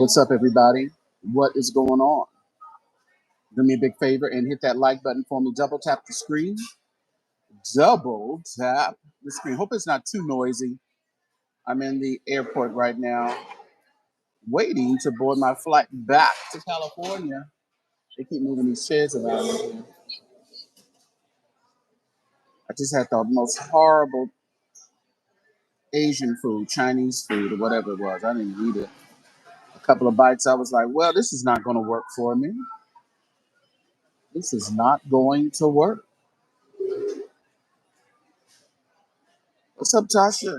What's up, everybody? What is going on? Do me a big favor and hit that like button for me. Double tap the screen. Double tap the screen. Hope it's not too noisy. I'm in the airport right now, waiting to board my flight back to California. They keep moving these chairs around here. I just had the most horrible Asian food, Chinese food, or whatever it was. I didn't eat it. A couple of bites, I was like, well, this is not going to work for me. This is not going to work. What's up, Tasha?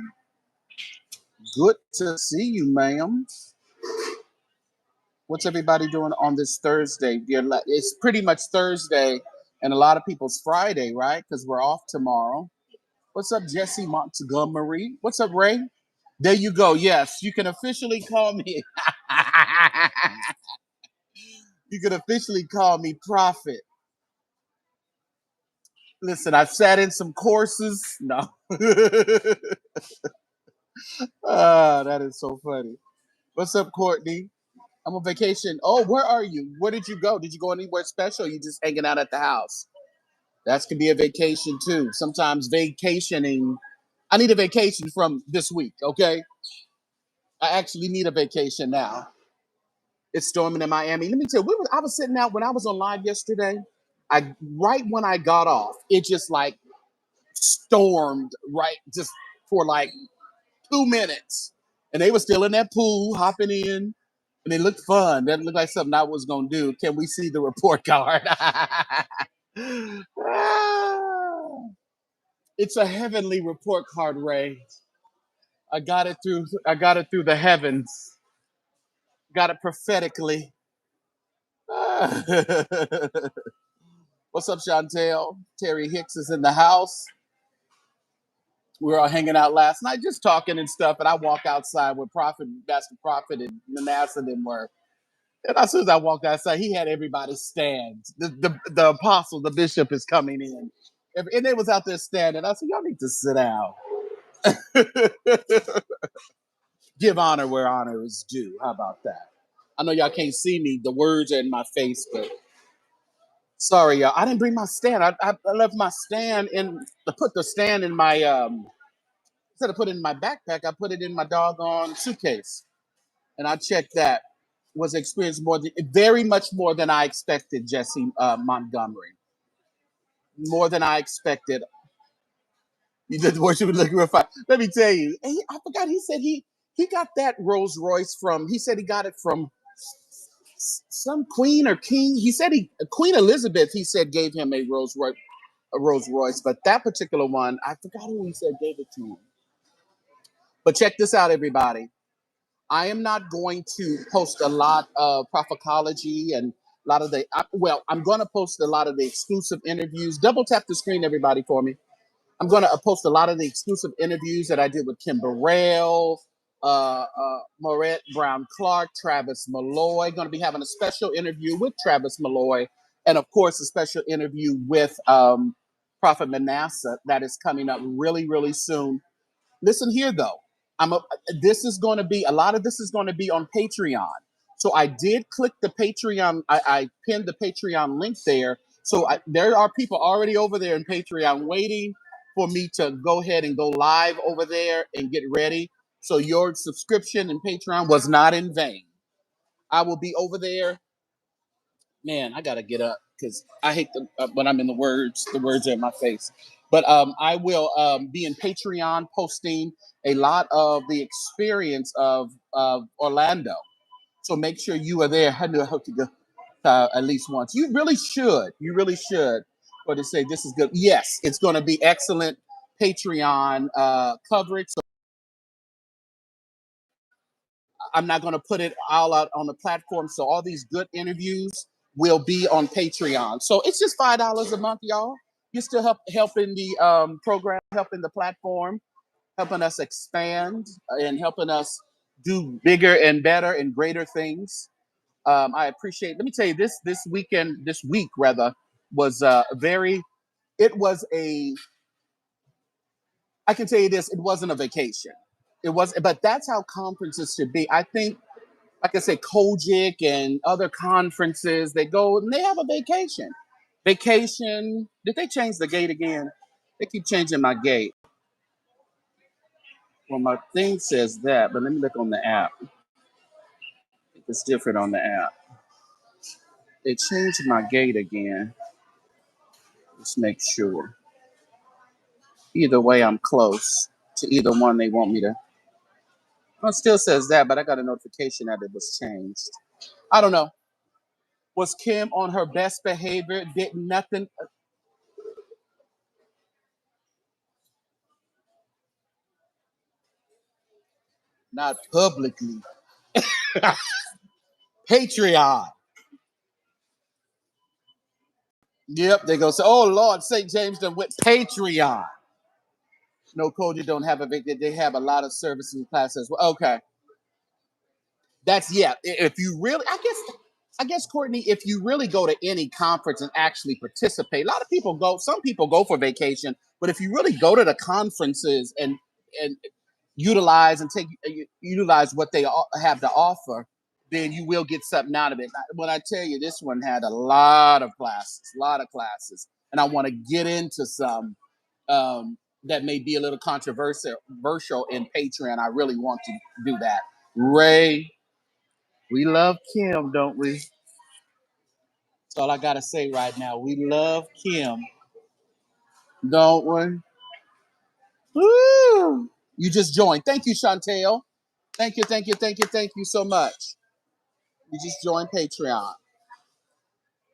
Good to see you, ma'am. What's everybody doing on this Thursday? It's pretty much Thursday and a lot of people's Friday, right? Because we're off tomorrow. What's up, Jesse Montgomery? What's up, Ray? There you go. Yes, you can officially call me. You can officially call me Prophet. Listen, I've sat in some courses. No. That is so funny. What's up, Courtney? I'm on vacation. Oh, where are you? Where did you go? Did you go anywhere special? Or you just hanging out at the house? That can be a vacation too. Sometimes vacationing. I need a vacation from this week. Okay, I actually need a vacation now. It's storming in Miami. Let me tell you, I was sitting out when I was on live yesterday. Right when I got off, it just like stormed right just for like 2 minutes, and they were still in that pool hopping in. And it looked fun. That looked like something I was gonna do. Can we see the report card? It's a heavenly report card, Ray. I got it through. I got it through the heavens. Got it prophetically. What's up, Chantel? Terry Hicks is in the house. We were all hanging out last night, just talking and stuff. And I walk outside where Pastor Prophet and Manasseh didn't work. And as soon as I walked outside, he had everybody stand. The apostle, the bishop is coming in. And they was out there standing. I said, y'all need to sit down. Give honor where honor is due. How about that? I know y'all can't see me. The words are in my face, but sorry, y'all. I didn't bring my stand. I left my stand I put the stand in my, instead of putting it in my backpack, I put it in my doggone suitcase. And I checked that. Was experienced very much more than I expected, Jesse Montgomery. More than I expected. You did worship and looking real fine. Let me tell you, I forgot. He said he got that Rolls Royce from. He said he got it from some queen or king. He said Queen Elizabeth. He said gave him a Rolls Royce, but that particular one, I forgot who he said gave it to him. But check this out, everybody. I am not going to post a lot of prophecology and a lot of I'm going to post a lot of the exclusive interviews. Double tap the screen, everybody, for me. I'm going to post a lot of the exclusive interviews that I did with Kim Burrell, Maurette Brown Clark, Travis Malloy. Going to be having a special interview with Travis Malloy, and of course, a special interview with Prophet Manasseh that is coming up really, really soon. Listen here, though. This is going to be a lot of this is going to be on Patreon. So I did click the Patreon. I pinned the Patreon link there. So there are people already over there in Patreon waiting for me to go ahead and go live over there and get ready. So your subscription in Patreon was not in vain. I will be over there. Man, I gotta get up because I hate when I'm in the words. The words are in my face. But I will be in Patreon posting a lot of the experience of Orlando. So make sure you are there. I knew I hope to go at least once. You really should. You really should. Or to say this is good. Yes, it's going to be excellent Patreon coverage. So I'm not going to put it all out on the platform. So all these good interviews will be on Patreon. So it's just $5 a month, y'all. You're still helping the program, helping the platform, helping us expand, and helping us do bigger and better and greater things. I appreciate. Let me tell you, this week rather, was very. It was a. I can tell you this. It wasn't a vacation. It was, but that's how conferences should be. I think like I said, Kojic and other conferences. They go and they have a vacation. Vacation. Did they change the gate again? They keep changing my gate. Well, my thing says that, but let me look on the app. It's different on the app. They changed my gate again. Let's make sure. Either way, I'm close to either one they want me to. Well, it still says that, but I got a notification that it was changed. I don't know. Was Kim on her best behavior? Did nothing. Not publicly. Patreon. Yep, they go say, "Oh Lord, St. James done with Patreon." No, Code, you don't have a big. They have a lot of services and classes. Well, okay, that's yeah. If you really, I guess Courtney, if you really go to any conference and actually participate, a lot of people go. Some people go for vacation, but if you really go to the conferences and utilize and utilize what they have to offer, then you will get something out of it. When I tell you, this one had a lot of classes, and I want to get into some that may be a little controversial in Patreon. I really want to do that. Ray, we love Kim, don't we? That's all I gotta say right now. We love Kim, don't we? Woo! You just joined. Thank you, Chantel. Thank you, thank you, thank you, thank you so much. You just joined Patreon.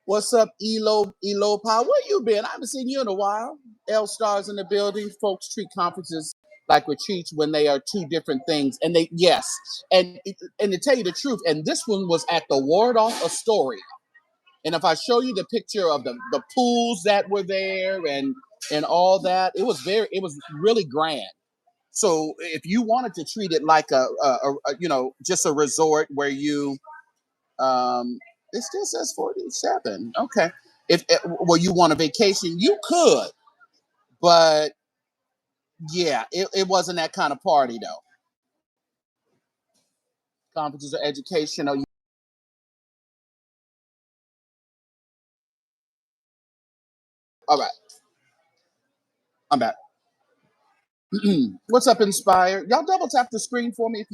What's up, Elo Pie? Where you been? I haven't seen you in a while. L Stars in the building. Folks treat conferences like retreats when they are two different things. And they, yes. And to tell you the truth, and this one was at the Wardolph Astoria. And if I show you the picture of the pools that were there and all that, it was really grand. So if you wanted to treat it like just a resort where you it still says 47. Okay. If well, you want a vacation, you could, but yeah, it wasn't that kind of party though. Conferences are educational. All right, I'm back. What's up, Inspire? Y'all double tap the screen for me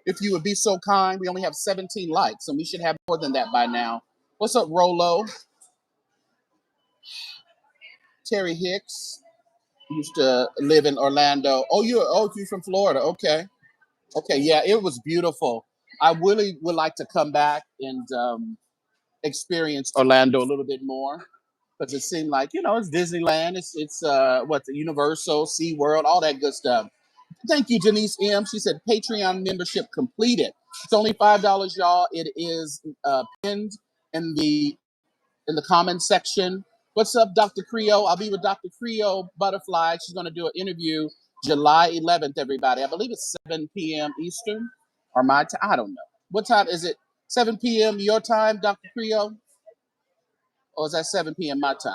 if you would be so kind. We only have 17 likes, and we should have more than that by now. What's up, Rolo? Terry Hicks used to live in Orlando. You're from Florida. Okay. Okay, yeah, it was beautiful. I really would like to come back and experience Orlando a little bit more because it seemed like it's Disneyland, it's what the Universal, SeaWorld, all that good stuff. Thank you, Janice M. She said Patreon membership completed. It's only $5, y'all. It is pinned in the comment section. What's up, Dr. Creo? I'll be with Dr. Creo Butterfly. She's going to do an interview July 11th, everybody. I believe it's 7 p.m. Eastern or my time. I don't know. What time is it? 7 p.m. your time, Dr. Creo? Or is that 7 p.m. my time?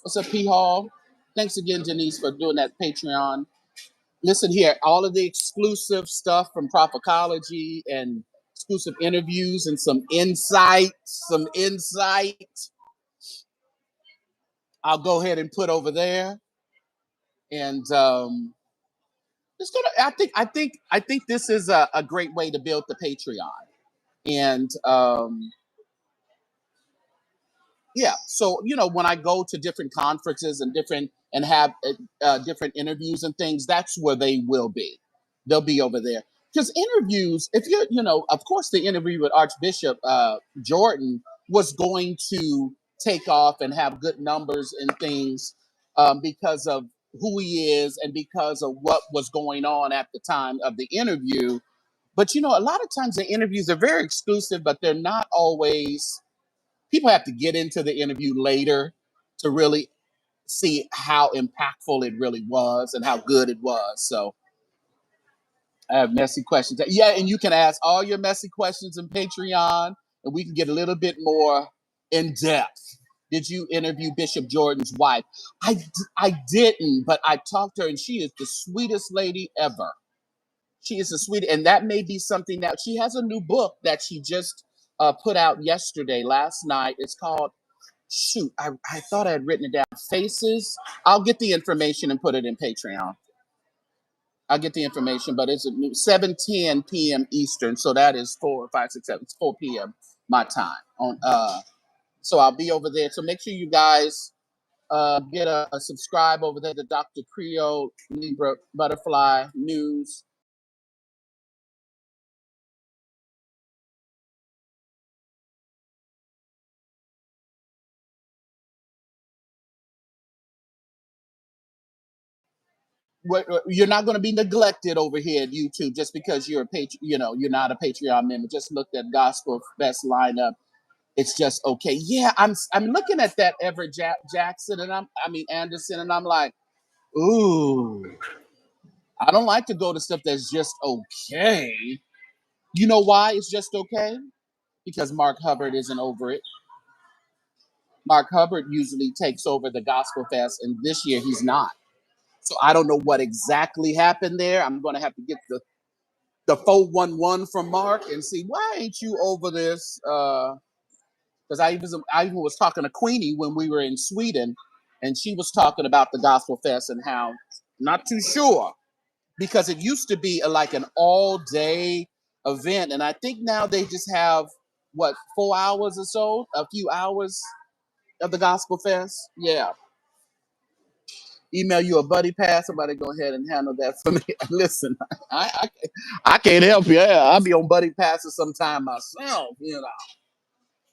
What's up, P Hall? Thanks again, Janice, for doing that Patreon. Listen here, all of the exclusive stuff from prophecology and exclusive interviews and some insight, I'll go ahead and put over there. And it's gonna. I think this is a great way to build the Patreon. And yeah, so when I go to different conferences and have different interviews and things, that's where they will be. They'll be over there because interviews. If of course, the interview with Archbishop Jordan was going to take off and have good numbers and things because of who he is and because of what was going on at the time of the interview. But a lot of times the interviews are very exclusive, but they're not always. People have to get into the interview later to really see how impactful it really was and how good it was. So I have messy questions. Yeah, and you can ask all your messy questions in Patreon, and we can get a little bit more in depth. Did you interview Bishop Jordan's wife? I didn't, but I talked to her, and she is the sweetest lady ever. She is a sweetie, and that may be something that she has a new book that she just put out last night. It's called, shoot, I thought I had written it down. Faces. I'll get the information and put it in Patreon. I'll get the information, but it's 7:10 p.m. Eastern, so that is 4, 5, 6, 7, it's 4 p.m. my time. So I'll be over there. So make sure you guys get a subscribe over there to Dr. Creole Libra Butterfly News. You're not going to be neglected over here at YouTube just because you're you're not a Patreon member. Just look at Gospel Best lineup. It's just okay. Yeah, I'm looking at that Everett Jackson and Anderson, and I'm like, ooh, I don't like to go to stuff that's just okay. You know why it's just okay? Because Mark Hubbard isn't over it. Mark Hubbard usually takes over the Gospel Fest, and this year he's not. So I don't know what exactly happened there. I'm going to have to get the 411 from Mark and see why ain't you over this? Because I even was talking to Queenie when we were in Sweden, and she was talking about the Gospel Fest and how not too sure because it used to be like an all day event, and I think now they just have what 4 hours or so, a few hours of the Gospel Fest. Yeah. Email you a buddy pass. Somebody go ahead and handle that for me. Listen, I, I can't help you. Yeah, I'll be on buddy passes sometime myself.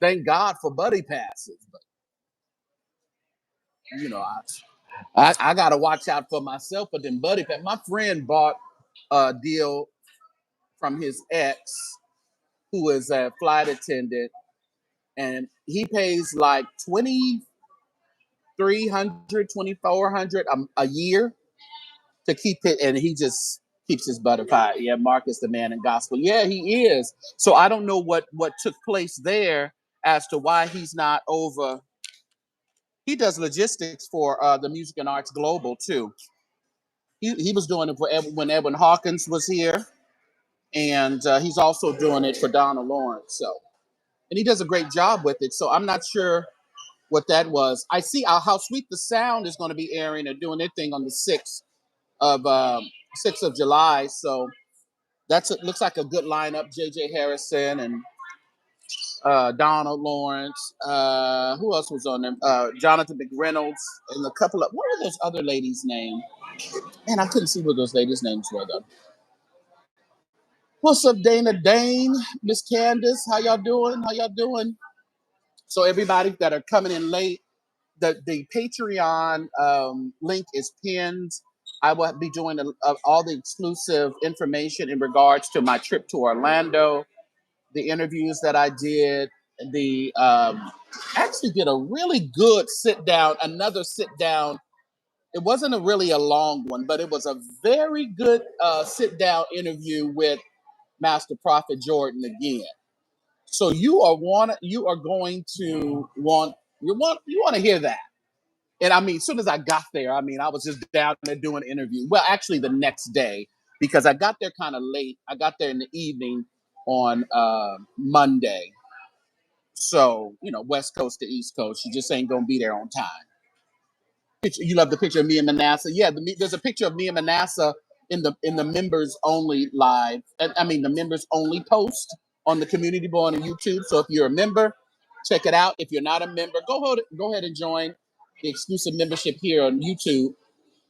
Thank God for buddy passes, but you know, I gotta watch out for myself. But then buddy pass. My friend bought a deal from his ex, who is a flight attendant, and he pays like 2,300, 2,400 a year to keep it, and he just keeps his butterfly. Yeah, Mark is the man in gospel. Yeah, he is. So I don't know what took place there as to why he's not over. He does logistics for the Music and Arts Global too. He was doing it for when Edwin Hawkins was here, and he's also doing it for Donna Lawrence. So, and he does a great job with it. So I'm not sure what that was. I see how Sweet the Sound is going to be airing and doing their thing on the 6th of July. So looks like a good lineup. J.J. Harrison and Donald Lawrence. Who else was on there? Jonathan McReynolds and a couple of, what were those other ladies' names? Man, I couldn't see what those ladies' names were though. What's up, Dana Dane, Miss Candace? How y'all doing? How y'all doing? So everybody that are coming in late, the Patreon link is pinned. I will be doing all the exclusive information in regards to my trip to Orlando, the interviews that I did, the actually did a really good another sit down. It wasn't really a long one, but it was a very good sit down interview with Master Prophet Jordan again. So you are going to want to hear that. And as soon as I got there, I was just down there doing an interview. Well, actually the next day, because I got there kind of late. I got there in the evening on Monday. So, West Coast to East Coast, you just ain't gonna be there on time. You love the picture of me and Manasseh. Yeah, there's a picture of me and Manasseh in the members only live. The members only post on the community board on YouTube. So if you're a member, check it out. If you're not a member, go ahead and join the exclusive membership here on YouTube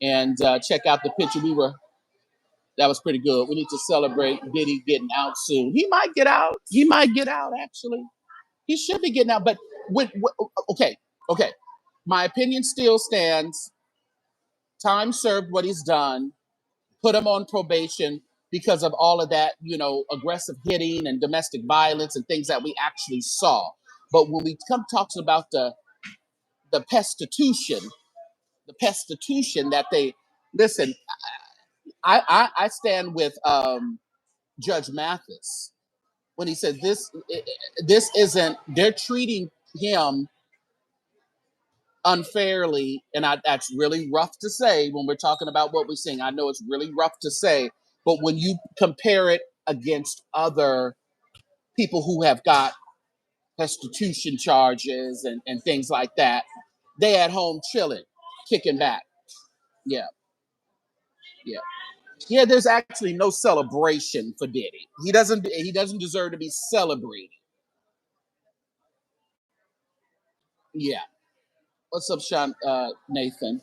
and check out the picture. That was pretty good. We need to celebrate Diddy getting out soon. He might get out. He might get out. Actually, he should be getting out. But okay, okay. My opinion still stands. Time served what he's done, put him on probation because of all of that, aggressive hitting and domestic violence and things that we actually saw. But when we come talking about the pestitution, that they listen, I stand with Judge Mathis when he said this isn't, they're treating him unfairly, and that's really rough to say when we're talking about what we're seeing. I know it's really rough to say, But when you compare it against other people who have got restitution charges and things like that, they at home chilling, kicking back. Yeah, yeah. Yeah, there's actually no celebration for Diddy. He doesn't deserve to be celebrated. Yeah. What's up, Sean Nathan?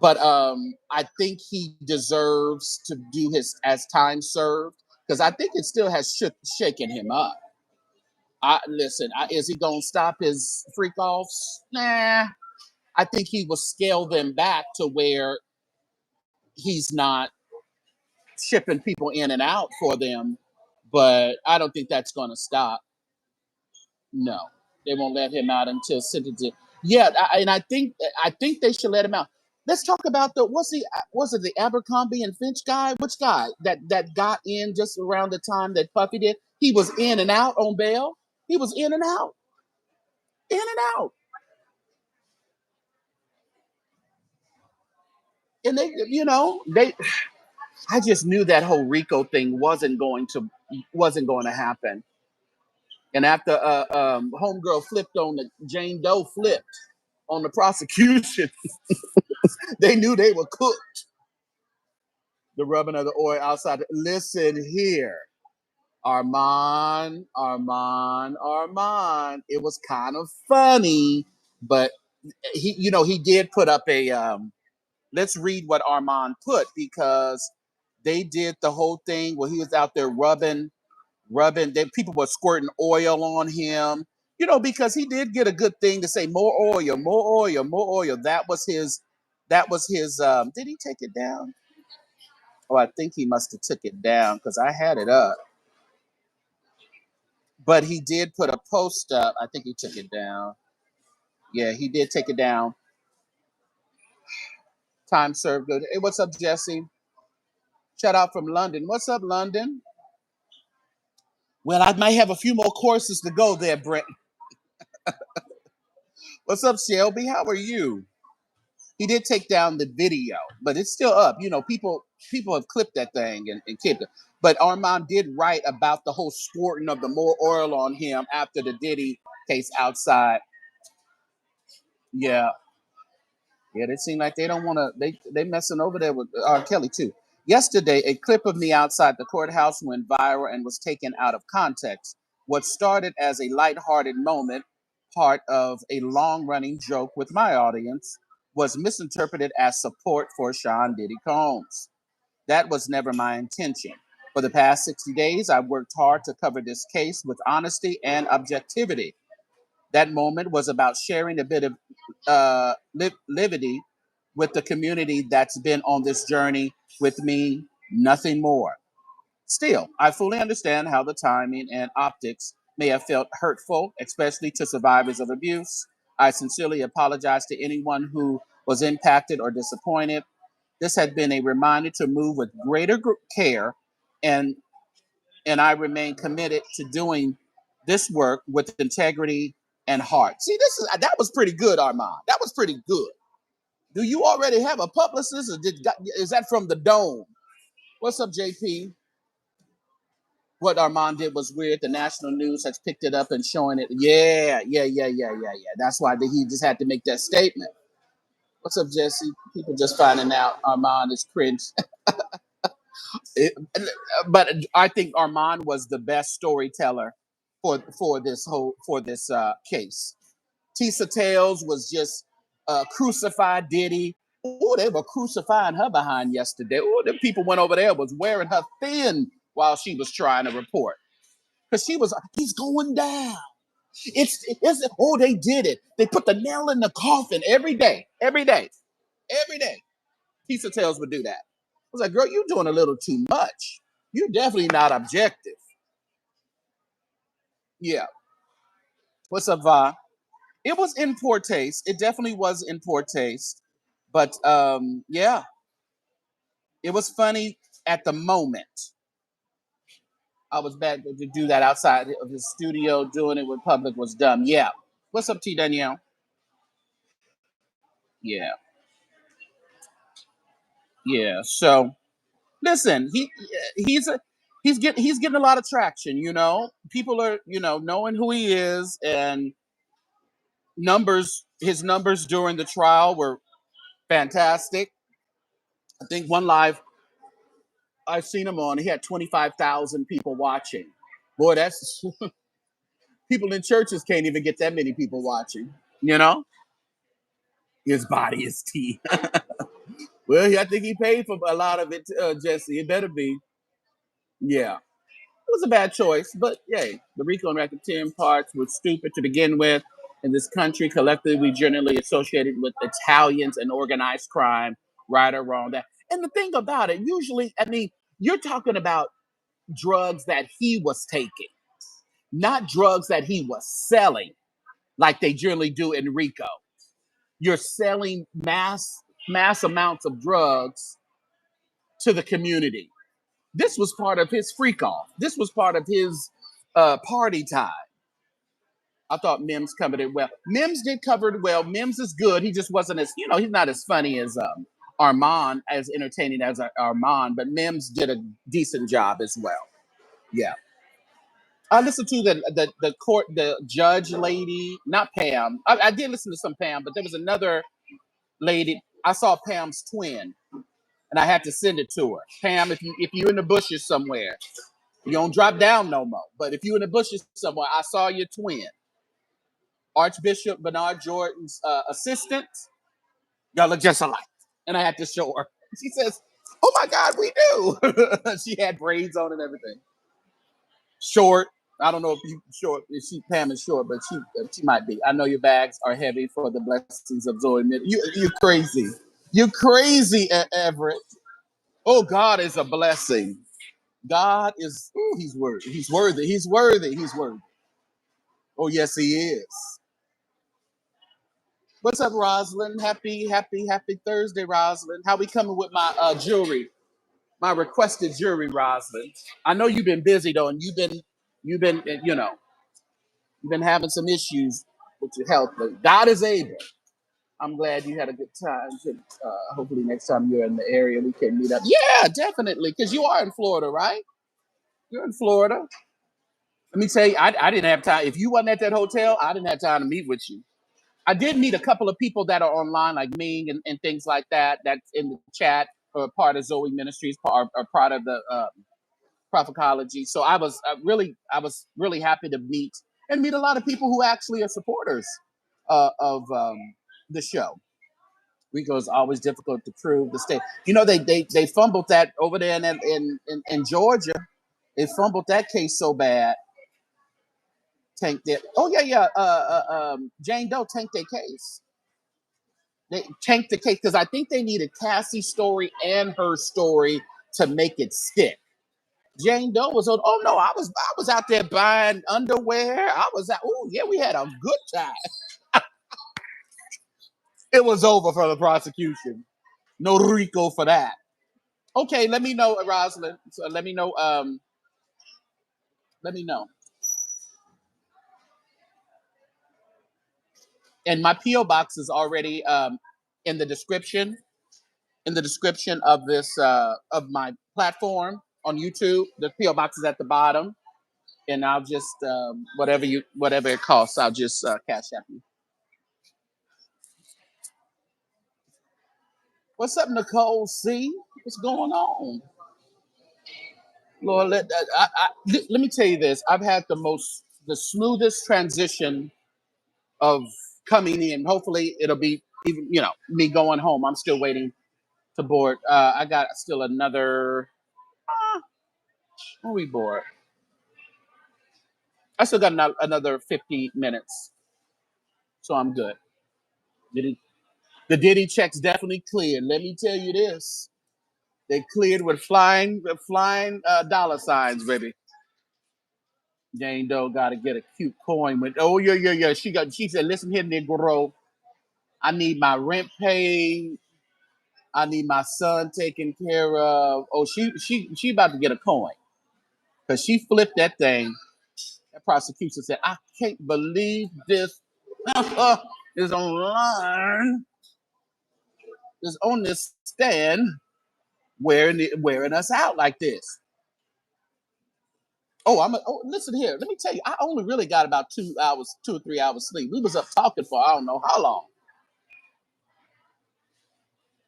But I think he deserves to do his as time served because I think it still has shaken him up. Listen, is he gonna stop his freak offs? Nah. I think he will scale them back to where he's not shipping people in and out for them, but I don't think that's gonna stop. No, they won't let him out until sentencing. Yeah, and I think they should let him out. Let's talk about the was it the Abercrombie and Finch guy? Which guy that got in just around the time that Puffy did? He was in and out on bail. He was in and out, in and out, and they. I just knew that whole Rico thing wasn't going to happen. And after homegirl flipped on the Jane Doe flipped on the prosecution, they knew they were cooked. The rubbing of the oil outside. Listen here, Armand. It was kind of funny, but he did put up a. Let's read what Armand put because they did the whole thing where he was out there rubbing. People were squirting oil on him. Because he did get a good thing to say more oil, more oil, more oil. That was his. That was his. Did he take it down? Oh, I think he must have took it down because I had it up. But he did put a post up. I think he took it down. Yeah, he did take it down. Time served good. Hey, what's up, Jesse? Shout out from London. What's up, London? Well, I might have a few more courses to go there, Brent. What's up, Shelby? How are you? He did take down the video, but it's still up. People have clipped that thing and kept it. But Armand did write about the whole squirting of the more oil on him after the Diddy case outside. Yeah, yeah. They seem like they don't want to. They messing over there with R. Kelly too. Yesterday, a clip of me outside the courthouse went viral and was taken out of context. What started as a lighthearted moment, part of a long-running joke with my audience, was misinterpreted as support for Sean Diddy Combs. That was never my intention. For the past 60 days, I've worked hard to cover this case with honesty and objectivity. That moment was about sharing a bit of levity with the community that's been on this journey with me, nothing more. Still, I fully understand how the timing and optics may have felt hurtful, especially to survivors of abuse. I sincerely apologize to anyone who was impacted or disappointed. This had been a reminder to move with greater care, and and I remain committed to doing this work with integrity and heart. See, that was pretty good, Armand. That was pretty good. Do you already have a publicist, or is that from the Dome? What's up, JP? What Armand did was weird. The national news has picked it up and showing it. Yeah, yeah, yeah, yeah, yeah, yeah. That's why he just had to make that statement. What's up, Jesse? People just finding out Armand is cringe. It- but I think Armand was the best storyteller for this case. Tisa Tales was just crucified Diddy. Oh, they were crucifying her behind yesterday. Oh, the people went over there was wearing her thin while she was trying to report because he's going down. It's oh, they did it. They put the nail in the coffin every day, every day, every day. Tisa Tales would do that. I was like, girl, you're doing a little too much. You're definitely not objective. Yeah. What's up, Va? It was in poor taste. It definitely was in poor taste. But yeah, it was funny at the moment. I was bad to do that outside of the studio. Doing it when public was dumb. Yeah. What's up, T Danielle? Yeah. Yeah. So Listen, he's a he's getting a lot of traction. You know, people are knowing who he is, and numbers his numbers during the trial were fantastic. I think one live I've seen him on, he had 25,000 people watching. Boy, that's people in churches can't even get that many people watching. You know, his body is tea. Well, I think he paid for a lot of it, Jesse. It better be. Yeah. It was a bad choice, but yay, the RICO and racketeering parts were stupid to begin with. In this country, collectively, we generally associated with Italians and organized crime, right or wrong. That and the thing about it, usually, I mean, you're talking about drugs that he was taking, not drugs that he was selling, like they generally do in RICO. You're selling mass amounts of drugs to the community. This was part of his freak off. This was part of his party time. I thought Mims covered it well. Mims did cover it well. Mims is good. He just wasn't as, he's not as funny as Armand, as entertaining as Armand, but Mims did a decent job as well. Yeah. I listened to the judge lady, not Pam. I did listen to some Pam, but there was another lady. I saw Pam's twin, and I had to send it to her. Pam, if you're in the bushes somewhere, you don't drop down no more. But if you're in the bushes somewhere, I saw your twin. Archbishop Bernard Jordan's assistant, y'all look just alike. And I had to show her. She says, "Oh my God, we do." She had braids on and everything. Short. I don't know if you short. If Pam is short, but she might be. I know your bags are heavy for the blessings of Zoe. You crazy. You crazy, Everett. Oh, God is a blessing. God is. Ooh, he's worthy. He's worthy. He's worthy. He's worthy. Oh yes, he is. What's up, Rosalind? Happy Thursday, Rosalind. How we coming with my jewelry? My requested jewelry, Rosalind. I know you've been busy though, and you've been you've been having some issues with your health, but God is able. I'm glad you had a good time. Hopefully, next time you're in the area, we can meet up. Yeah, definitely, because you are in Florida, right? You're in Florida. Let me tell you, I didn't have time. If you wasn't at that hotel, I didn't have time to meet with you. I did meet a couple of people that are online, like Ming and things like that, that's in the chat, or part of Zoe Ministries, or part of the prophecology. So I was really happy to meet a lot of people who actually are supporters of the show. Rico is always difficult to prove the state. They fumbled that over there in Georgia. They fumbled that case so bad. Tanked it. Oh yeah. Jane Doe tanked their case. They tanked the case because I think they needed Cassie's story and her story to make it stick. Jane Doe was on. Oh no, I was out there buying underwear. I was out. Oh yeah, we had a good time. It was over for the prosecution. No Rico for that. Okay, let me know, Rosalind. So let me know. Let me know. And my PO box is already in the description. In the description of this of my platform on YouTube, the PO box is at the bottom, and I'll just whatever it costs, I'll just cash app you. What's up, Nicole C? What's going on? Lord, let me tell you this. I've had the smoothest transition of coming in. Hopefully, it'll be even, me going home. I'm still waiting to board. I got still another. When we board, I still got another 50 minutes, so I'm good. Diddy, the Diddy checks definitely cleared. Let me tell you this. They cleared with flying dollar signs, baby. Jane Doe got to get a cute coin with. Oh yeah. She said, "Listen here, Negro. I need my rent paid. I need my son taken care of." Oh, she about to get a coin because she flipped that thing. That prosecution said, "I can't believe this is online. Is on this stand. wearing us out like this. Oh, listen here. Let me tell you, I only really got about 2 hours, 2 or 3 hours sleep. We was up talking for I don't know how long.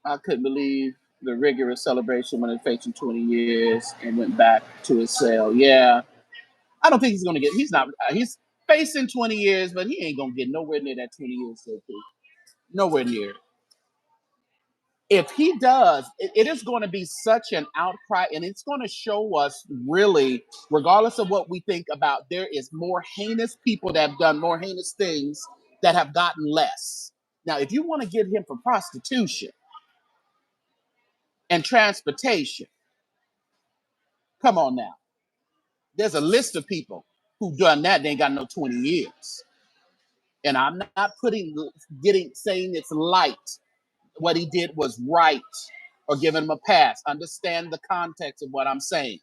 I couldn't believe the rigorous celebration when it facing 20 years and went back to his cell. Yeah, I don't think he's gonna get. He's not. He's facing 20 years, but he ain't gonna get nowhere near that 20 years. Nowhere near. If he does, it is going to be such an outcry, and it's going to show us really, regardless of what we think about, there is more heinous people that have done more heinous things that have gotten less. Now, if you want to get him for prostitution and transportation, come on now. There's a list of people who done that. They ain't got no 20 years. And I'm not saying it's light. What he did was right or giving him a pass. Understand the context of what I'm saying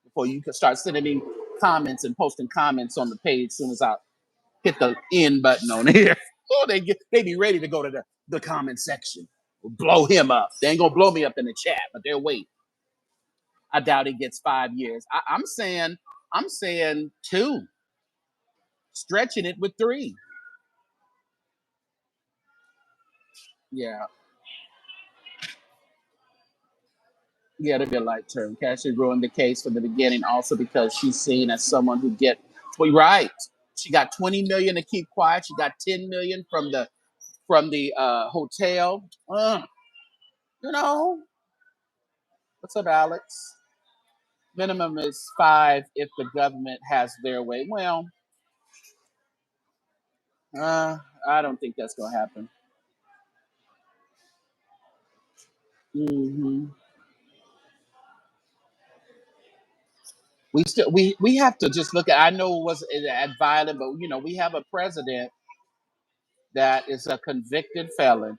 before you can start sending me comments and posting comments on the page as soon as I hit the end button on here. Oh, they be ready to go to the comment section. Blow him up. They ain't gonna blow me up in the chat, but they'll wait. I doubt he gets 5 years. I'm saying 2, stretching it with 3. Yeah. Yeah, it'll be a light term. Cassie ruined the case from the beginning, also because she's seen as someone who well, right. She got 20 million to keep quiet. She got 10 million from the hotel. You know, what's up, Alex? Minimum is 5 if the government has their way. Well, I don't think that's gonna happen. hmm we have to just look at. I know it was at violent, but we have a president that is a convicted felon.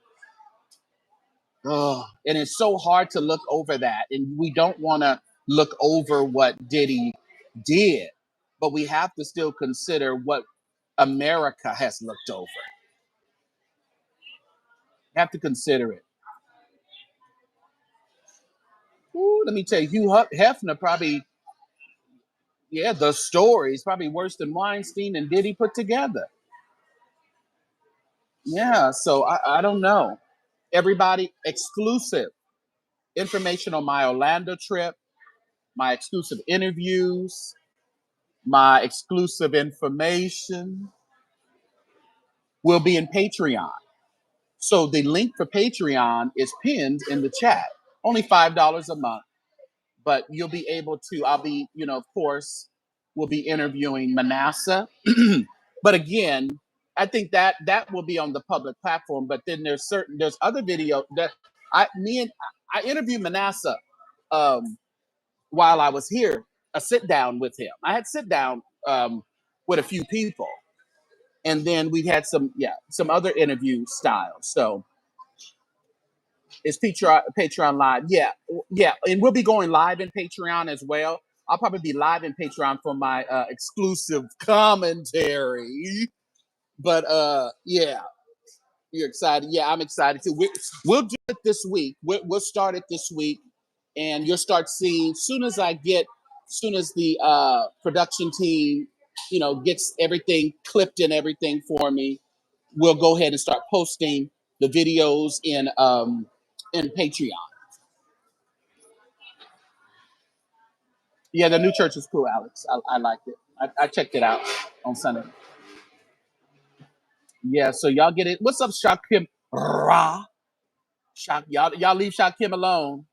Oh, and it's so hard to look over that. And we don't want to look over what Diddy did, but we have to still consider what America has looked over. You have to consider it. Ooh, let me tell you, Hefner probably, yeah, the story is probably worse than Weinstein and Diddy put together. Yeah, so I don't know. Everybody, exclusive information on my Orlando trip, my exclusive interviews, my exclusive information will be in Patreon. So the link for Patreon is pinned in the chat. Only $5 a month, but you'll be able to. I'll be, of course, we'll be interviewing Manasseh. But again, I think that will be on the public platform. But then there's other video that I interviewed Manasseh while I was here. A sit down with him. I had sit down with a few people, and then we had some other interview styles. So it's Patreon live. Yeah, and we'll be going live in Patreon as well. I'll probably be live in Patreon for my exclusive commentary. But yeah, you're excited. Yeah, I'm excited too. We'll do it this week. We'll start it this week, and you'll start seeing soon as the production team, gets everything clipped and everything for me. We'll go ahead and start posting the videos in Patreon. Yeah, the new church is cool, Alex. I liked it. I checked it out on Sunday. Yeah, so y'all get it. What's up, Shakim? Rah. Y'all leave Shakim alone.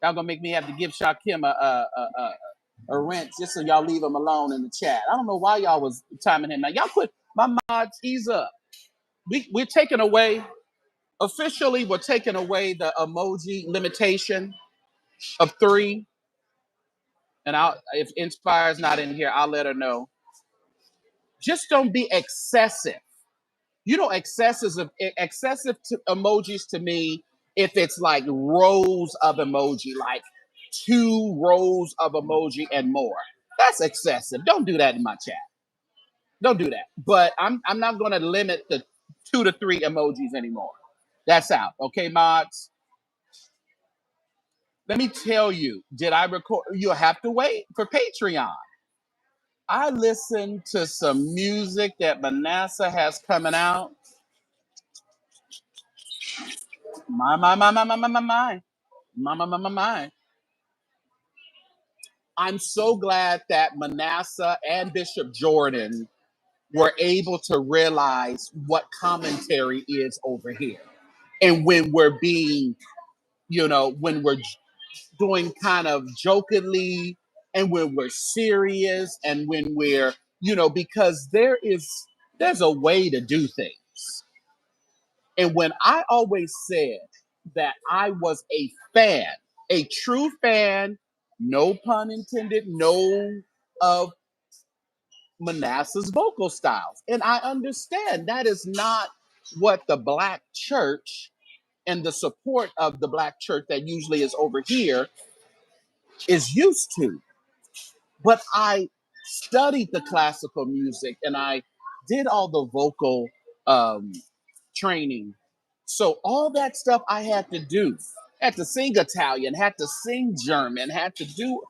Y'all gonna make me have to give Shakim a rent just so y'all leave him alone in the chat. I don't know why y'all was timing him. Now y'all quit my mods. He's up. We're taking away officially. We're taking away the emoji limitation of 3. And if Inspire's not in here, I'll let her know. Just don't be excessive. Excessive emojis to me, if it's like rows of emoji, like 2 rows of emoji and more. That's excessive. Don't do that in my chat. Don't do that. But I'm not gonna limit the 2 to 3 emojis anymore. That's out. Okay, mods. Let me tell you, did I record? You'll have to wait for Patreon. I listened to some music that Manasseh has coming out. My. I'm so glad that Manasseh and Bishop Jordan were able to realize what commentary is over here. And when we're being, when we're doing kind of jokingly and when we're serious and when we're, because there's a way to do things. And when I always said that I was a fan, a true fan, no pun intended, no of Manasseh's vocal styles. And I understand that is not what the Black church and the support of the Black church that usually is over here is used to. But I studied the classical music and I did all the vocal um, training. So all that stuff I had to do, had to sing Italian, had to sing German, had to do,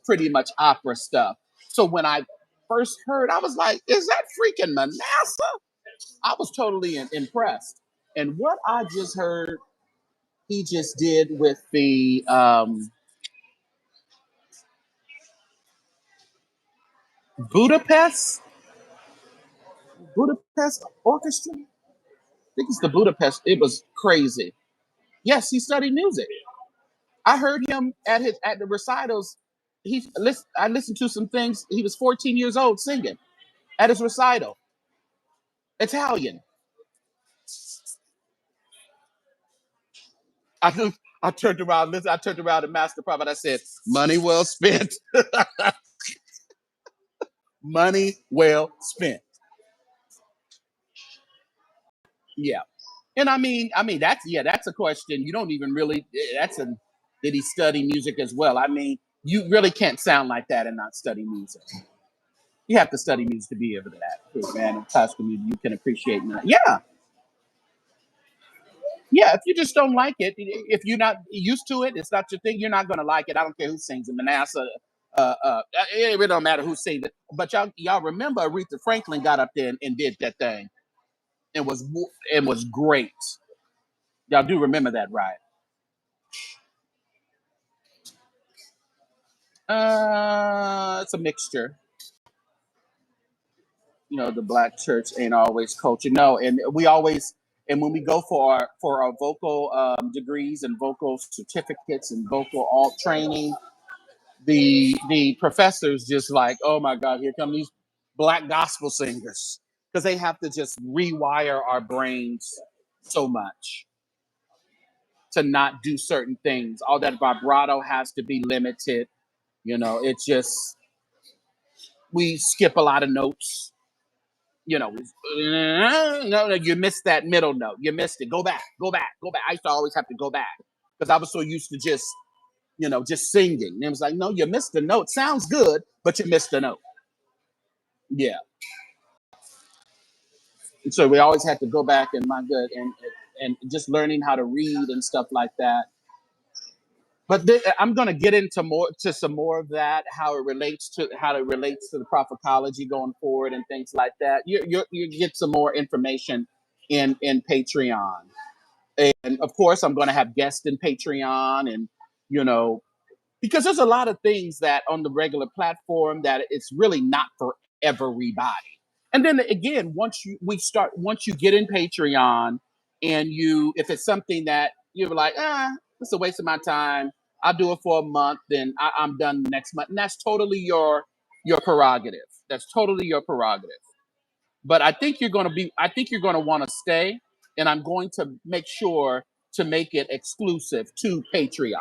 pretty much opera stuff. So when I first heard, I was like, is that freaking Manasseh? I was totally impressed. And what I just heard, he just did with the Budapest, Budapest Orchestra. I think it's the Budapest. It was crazy. Yes, he studied music. I heard him at the recitals. I listened to some things. He was 14 years old singing at his recital. Italian. I turned around. Listen, I turned around to Master Prophet. I said, "Money well spent. Money well spent." Yeah, and that's a question. You don't even really. That's a. Did he study music as well? I mean, you really can't sound like that and not study music. You have to study music to be able to that, man. In classical music, you can appreciate that. Yeah, yeah. If you just don't like it, if you're not used to it, it's not your thing. You're not gonna like it. I don't care who sings it. Manasseh. It really don't matter who sings it. But y'all remember Aretha Franklin got up there and did that thing and was great. Y'all do remember that, right? It's a mixture. The Black church ain't always culture. No, and we always and when we go for our vocal degrees and vocal certificates and vocal alt training, the professors just like, oh my God, here come these Black gospel singers because they have to just rewire our brains so much to not do certain things. All that vibrato has to be limited. It's just we skip a lot of notes. No, you missed that middle note. You missed it. Go back, go back, go back. I used to always have to go back because I was so used to just singing. And it was like, no, you missed the note. Sounds good, but you missed the note. Yeah. And so we always had to go back and my good and just learning how to read and stuff like that. But I'm going to get into some more of that, how it relates to the prophecology going forward and things like that. You get some more information in Patreon, and of course I'm going to have guests in Patreon, and you know because there's a lot of things that on the regular platform that it's really not for everybody. And then again, once you get in Patreon and if it's something that you're like, it's a waste of my time. I'll do it for a month, then I'm done next month. And that's totally your prerogative. That's totally your prerogative. But I think you're gonna want to stay, and I'm going to make sure to make it exclusive to Patreon.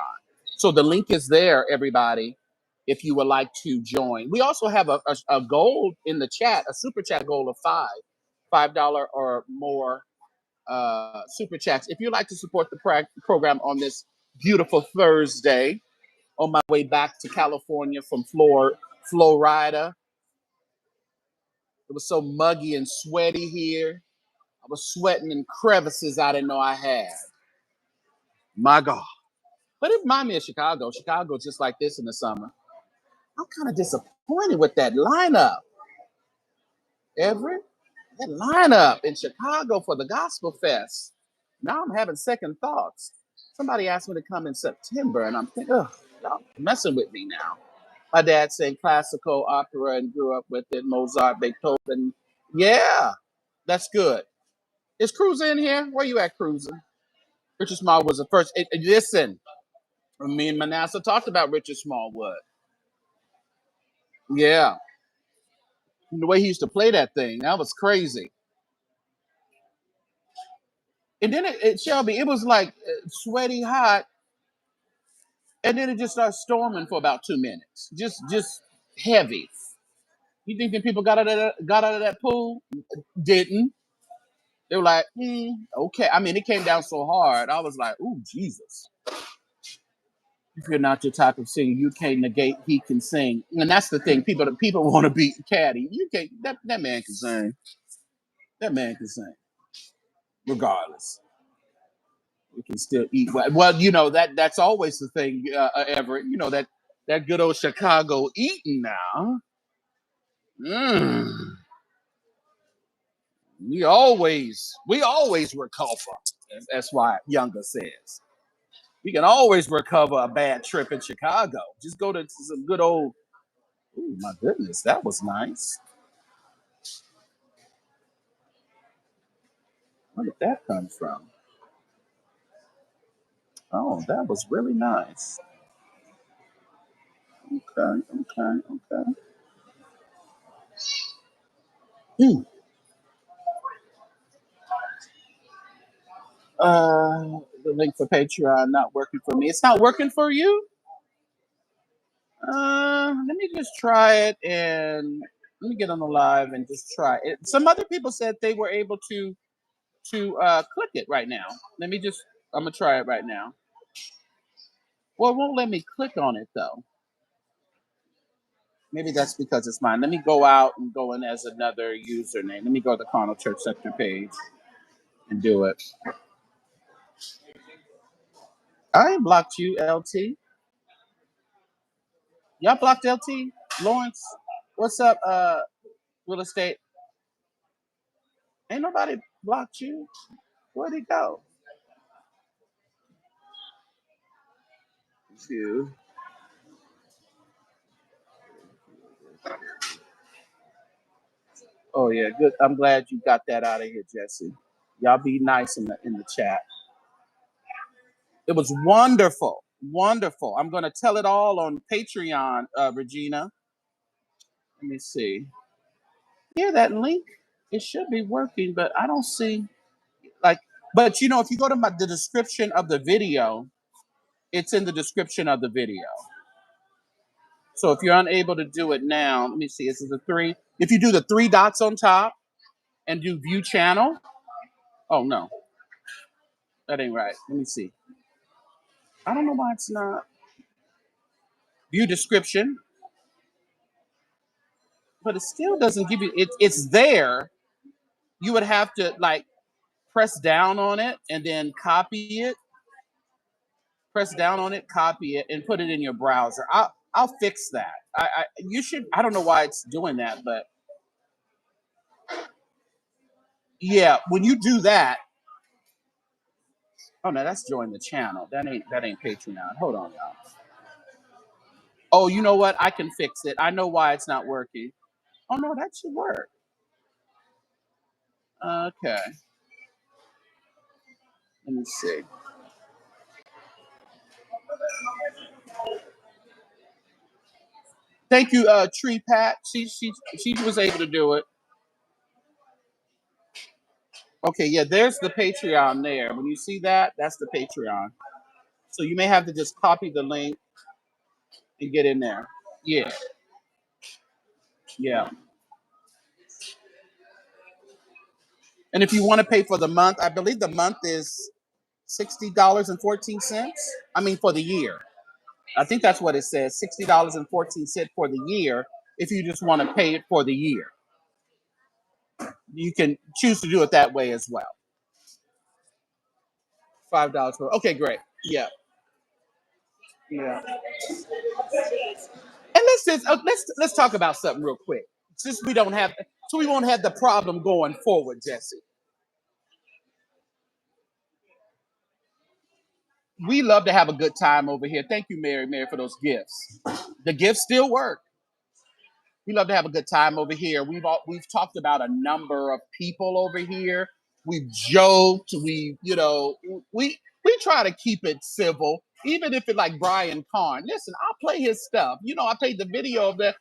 So the link is there, everybody, if you would like to join. We also have a goal in the chat, a super chat goal of $5 or more super chats. If you'd like to support the program on this beautiful Thursday, on my way back to California from Florida. It was so muggy and sweaty here. I was sweating in crevices I didn't know I had. My God. But it reminds me of Chicago. Chicago's just like this in the summer. I'm kind of disappointed with that lineup, Everett. That lineup in Chicago for the Gospel Fest. Now I'm having second thoughts. Somebody asked me to come in September, and I'm thinking, ugh, y'all messing with me now. My dad sang classical opera and grew up with it, Mozart, Beethoven. Yeah, that's good. Is Cruiser in here? Where you at, Cruiser? Richard Small was the first. Listen, me and Manasseh talked about Richard Smallwood. Yeah, the way he used to play that thing, that was crazy. And then Shelby, it was like sweaty hot, and then it just started storming for about 2 minutes. Just heavy. You think that people got out of that pool? Didn't. They were like, okay. I mean, it came down so hard. I was like, ooh, Jesus. If you're not your type of singer, you can't negate he can sing. And that's the thing. People want to beat Caddy. You can't. That man can sing. That man can sing, regardless. We can still eat well. Well, that's always the thing, Everett. That good old Chicago eating now. Mm, we always recover. That's why Younger says we can always recover a bad trip in Chicago. Just go to some good old. Ooh, my goodness, that was nice. Where did that come from? Oh, that was really nice. Okay, okay, okay. Hmm. The link for Patreon not working for me. It's not working for you? Let me just try it and let me get on the live and just try it. Some other people said they were able to click it right now. I'm gonna try it right now. Well, it won't let me click on it though. Maybe that's because it's mine. Let me go out and go in as another username. Let me go to the Carnal Church Sector page and do it. I ain't blocked you, LT. Y'all blocked LT? Lawrence? What's up, real estate? Ain't nobody blocked you. Where'd he go? You. Oh yeah, good. I'm glad you got that out of here, Jesse. Y'all be nice in the chat. It was wonderful, wonderful. I'm gonna tell it all on Patreon, Regina. Let me see. Yeah, that link. It should be working, but I don't see like. But if you go to the description of the video, it's in the description of the video. So if you're unable to do it now, let me see. This is the three. If you do the three dots on top and do view channel. Oh no, that ain't right. Let me see. I don't know why it's not. View description, but it still doesn't give you. It's there. You would have to like press down on it and then copy it. Press down on it, copy it, and put it in your browser. I'll fix that. You should. I don't know why it's doing that, but yeah, when you do that. Oh no, that's join the channel. That ain't Patreon. Hold on, y'all. Oh, you know what? I can fix it. I know why it's not working. Oh no, that should work. Okay. Let me see. Thank you, Tree Pat. She was able to do it. Okay, yeah, there's the Patreon there. When you see that, that's the Patreon. So you may have to just copy the link and get in there. Yeah, yeah. And if you want to pay for the month, I believe the month is $60.14. I mean, for the year. I think that's what it says, $60.14 for the year. If you just want to pay it for the year, you can choose to do it that way as well. $5 for. Okay, great. Yeah. Yeah. And let's talk about something real quick. Since we don't have, so we won't have the problem going forward, Jesse. We love to have a good time over here. Thank you, Mary, for those gifts. The gifts still work. We love to have a good time over here. We've talked about a number of people over here. We've joked. We try to keep it civil, even if it's like Brian Carn. Listen, I'll play his stuff. I played the video of that.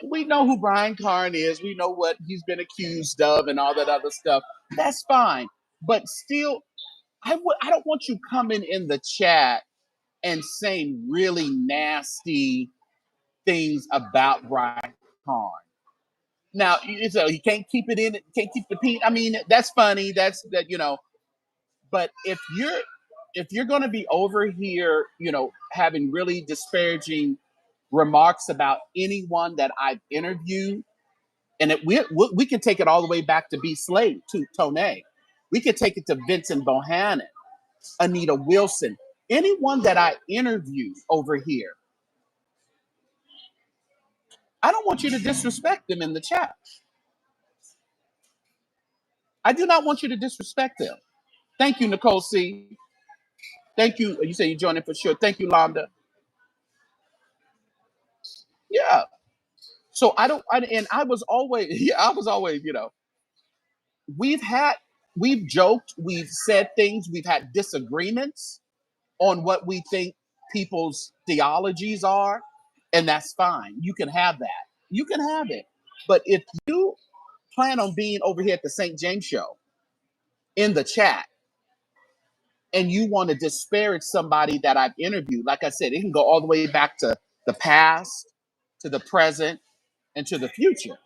We know who Brian Carn is. We know what he's been accused of and all that other stuff. That's fine. But still, I don't want you coming in the chat and saying really nasty things about Brian Carn. Now, so you can't keep it in. Can't keep the P. I mean, that's funny. That's that. But if you're going to be over here, having really disparaging remarks about anyone that I've interviewed, and we can take it all the way back to B. Slade, to Tone. We could take it to Vincent Bohannon, Anita Wilson, anyone that I interviewed over here. I don't want you to disrespect them in the chat. I do not want you to disrespect them. Thank you, Nicole C. Thank you. You say you joined in for sure. Thank you, Londa. Yeah. So and I was always, yeah, I was always, we've had, we've joked, we've said things, we've had disagreements on what we think people's theologies are, and that's fine. You can have that. You can have it. But if you plan on being over here at the St. James Show in the chat and you want to disparage somebody that I've interviewed, like I said, it can go all the way back to the past, to the present, and to the future.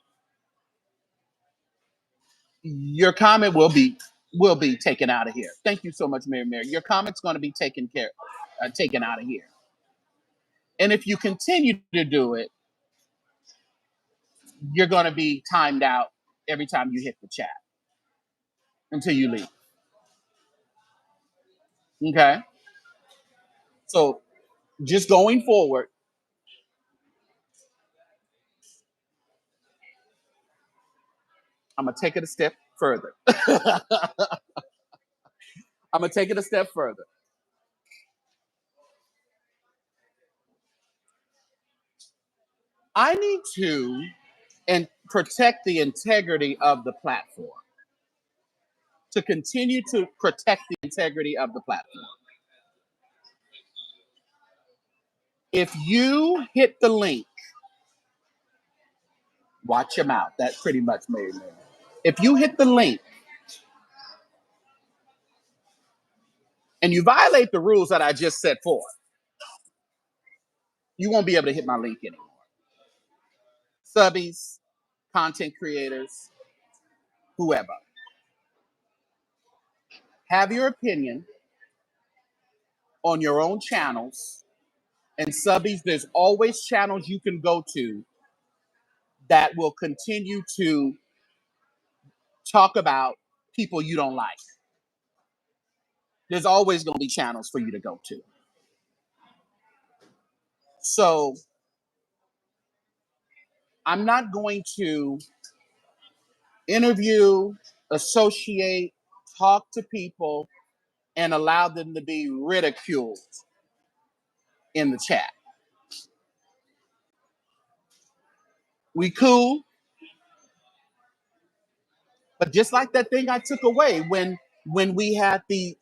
Your comment will be taken out of here. Thank you so much, Mary. Your comment's going to be taken out of here. And if you continue to do it, you're going to be timed out every time you hit the chat until you leave. Okay. So just going forward, I'm gonna take it a step further. I'm gonna take it a step further. I need to and protect the integrity of the platform. To continue to protect the integrity of the platform. If you hit the link, watch your mouth. That pretty much made me. If you hit the link and you violate the rules that I just set forth, you won't be able to hit my link anymore. Subbies, content creators, whoever. Have your opinion on your own channels. And subbies, there's always channels you can go to that will continue to talk about people you don't like. There's always going to be channels for you to go to. So I'm not going to interview, associate, talk to people, and allow them to be ridiculed in the chat. We cool, but just like that thing I took away when we had the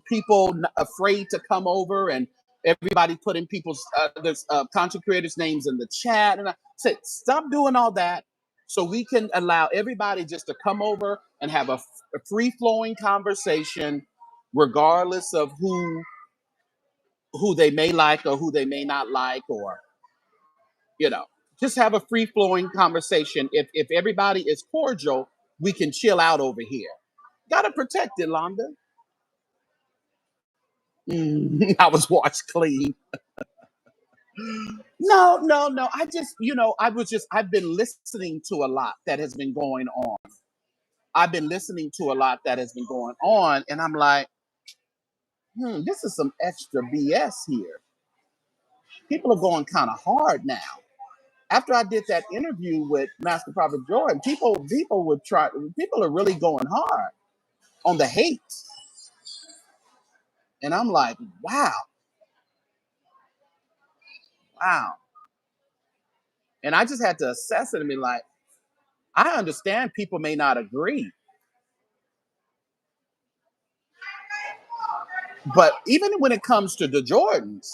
people afraid to come over and everybody putting people's content creators' names in the chat, and I said stop doing all that so we can allow everybody just to come over and have a free flowing conversation, regardless of who they may like or who they may not like, or just have a free flowing conversation. If everybody is cordial, we can chill out over here. Gotta protect it, Londa. I was washed clean. No, no, no. I've been listening to a lot that has been going on. I've been listening to a lot that has been going on, and I'm like, this is some extra BS here. People are going kind of hard now. After I did that interview with Master Prophet Jordan, people are really going hard on the hate. And I'm like, wow, wow. And I just had to assess it and be like, I understand people may not agree, but even when it comes to the Jordans,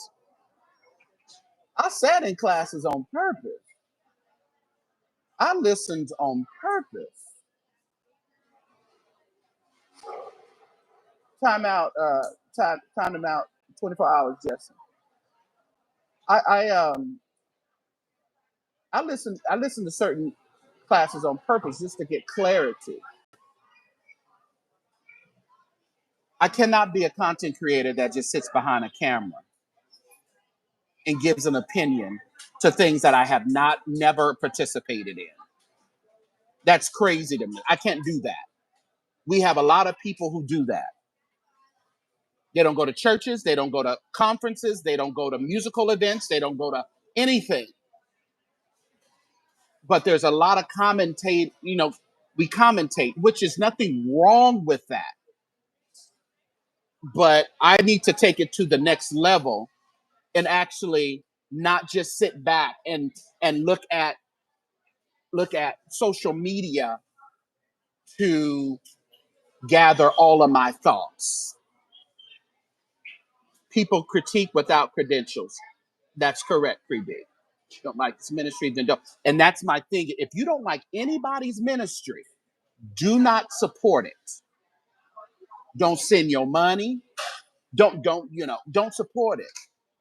I sat in classes on purpose. I listened on purpose. Time out, time them out, 24 hours, Jesse. I, I um I listened to certain classes on purpose just to get clarity. I cannot be a content creator that just sits behind a camera and gives an opinion to things that I have never participated in. That's crazy to me. I can't do that. We have a lot of people who do that. They don't go to churches, they don't go to conferences, they don't go to musical events, they don't go to anything. But there's a lot of we commentate, which is nothing wrong with that. But I need to take it to the next level and actually not just sit back and look at social media to gather all of my thoughts. People critique without credentials. That's correct, Pre-B. You don't like this ministry, then don't. And that's my thing. If you don't like anybody's ministry, do not support it. Don't send your money. Don't support it.